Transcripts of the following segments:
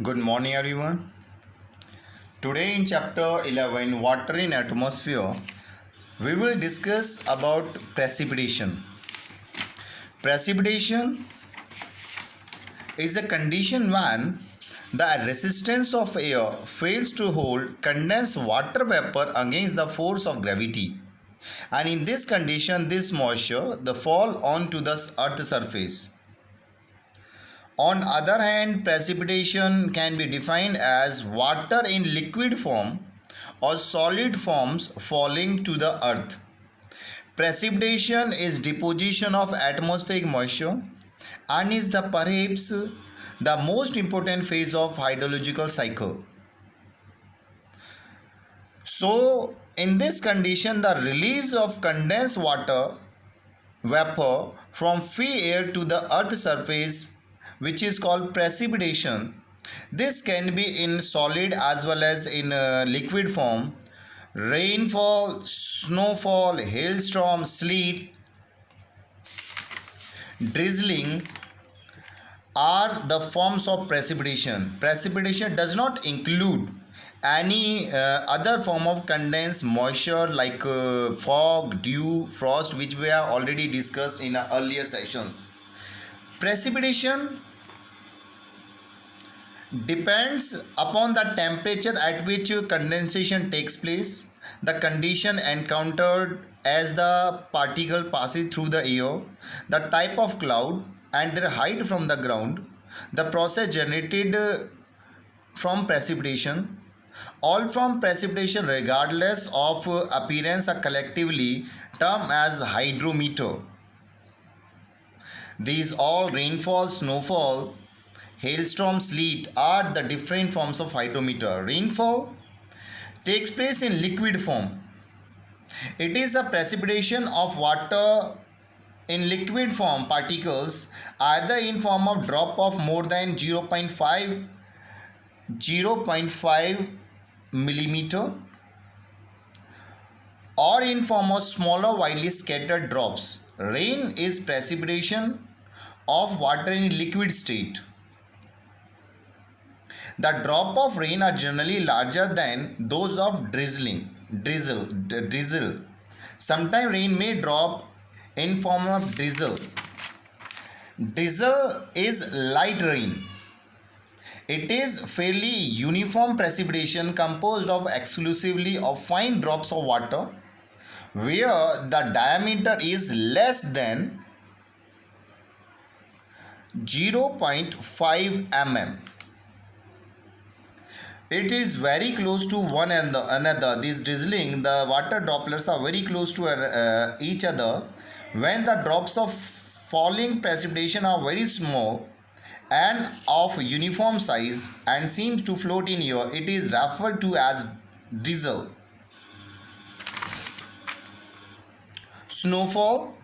Good morning, everyone. Today, in chapter 11, Water in Atmosphere, we will discuss about precipitation. Precipitation is a condition when the resistance of air fails to hold condensed water vapor against the force of gravity. And in this condition, this moisture the fall onto the earth surface. On other hand, precipitation can be defined as water in liquid form or solid forms falling to the earth. Precipitation is deposition of atmospheric moisture and is the perhaps the most important phase of hydrological cycle. So, in this condition, the release of condensed water vapor from free air to the earth surface, which is called precipitation. This can be in solid as well as in liquid form. Rainfall, snowfall, hailstorm, sleet, drizzling are the forms of precipitation. Precipitation does not include any other form of condensed moisture like fog, dew, frost, which we have already discussed in earlier sessions. Precipitation depends upon the temperature at which condensation takes place, the condition encountered as the particle passes through the air, the type of cloud and their height from the ground, the process generated from precipitation. All from precipitation regardless of appearance are collectively termed as hydrometer. These all rainfall, snowfall, hailstorm, sleet are the different forms of hydrometer. Rainfall takes place in liquid form. It is a precipitation of water in liquid form particles either in form of drop of more than 0.5 millimeter or in form of smaller widely scattered drops. Rain is precipitation of water in liquid state. The drop of rain are generally larger than those of drizzle. Sometimes rain may drop in form of drizzle. Drizzle is light rain. It is fairly uniform precipitation composed of exclusively of fine drops of water where the diameter is less than 0.5 mm. It is very close to one another. This drizzling, the water droplets are very close to each other. When the drops of falling precipitation are very small and of uniform size and seems to float in air, it is referred to as drizzle. Snowfall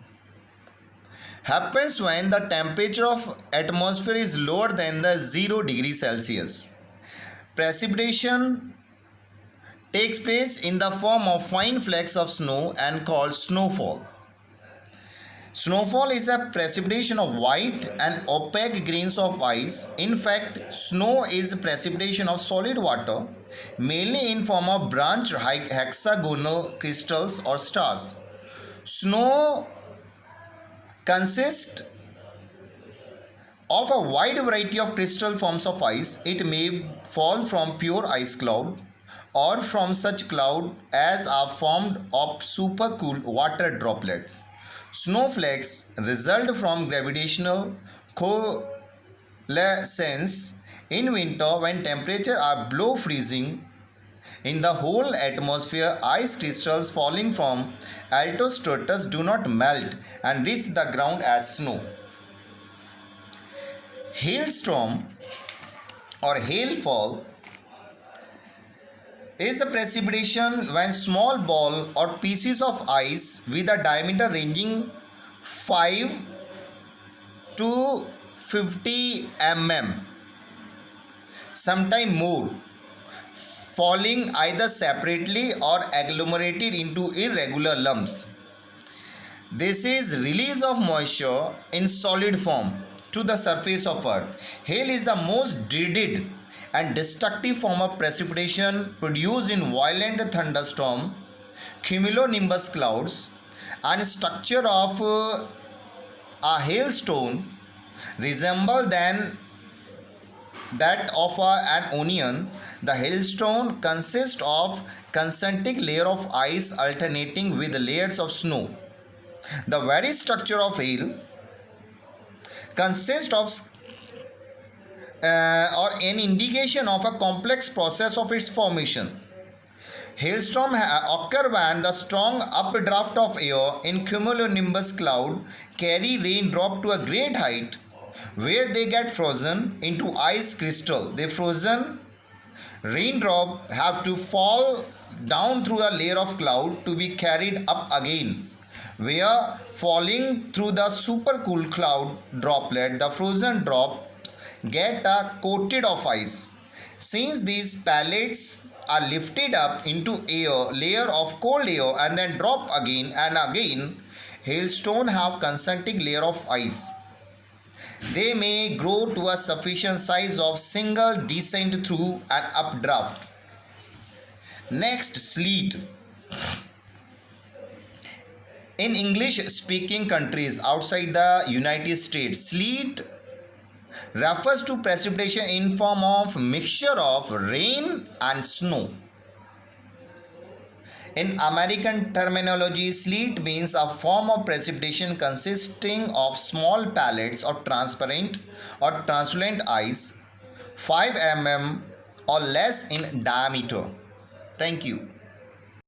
happens when the temperature of atmosphere is lower than the 0 degree Celsius. Precipitation takes place in the form of fine flakes of snow and called snowfall. Snowfall is a precipitation of white and opaque grains of ice. In fact, snow is a precipitation of solid water, mainly in form of branched hexagonal crystals or stars. Snow consists of a wide variety of crystal forms of ice. It may fall from pure ice cloud or from such cloud as are formed of supercooled water droplets. Snowflakes result from gravitational coalescence in winter when temperatures are below freezing. In the whole atmosphere, ice crystals falling from altostratus do not melt and reach the ground as snow. Hailstorm or hailfall is a precipitation when small ball or pieces of ice with a diameter ranging 5 to 50 mm, sometimes more, falling either separately or agglomerated into irregular lumps. This is release of moisture in solid form to the surface of earth. Hail is the most dreaded and destructive form of precipitation produced in violent thunderstorm, cumulonimbus clouds, and structure of a hailstone resemble than that of an onion. The hailstone consists of concentric layer of ice alternating with layers of snow. The very structure of hail consists of or an indication of a complex process of its formation. Hailstorm occur when the strong updraft of air in cumulonimbus cloud carry raindrop to a great height where they get frozen into ice crystal. The frozen raindrop have to fall down through a layer of cloud to be carried up again, where falling through the supercooled cloud droplet, the frozen drops get coated of ice. Since these pellets are lifted up into air layer of cold air and then drop again and again, hailstone have concentric layer of ice. They may grow to a sufficient size of single descent through an updraft. Next, sleet. In English speaking countries outside the United States, sleet refers to precipitation in form of mixture of rain and snow. In American terminology, sleet means a form of precipitation consisting of small pellets of transparent or translucent ice 5 mm or less in diameter. Thank you.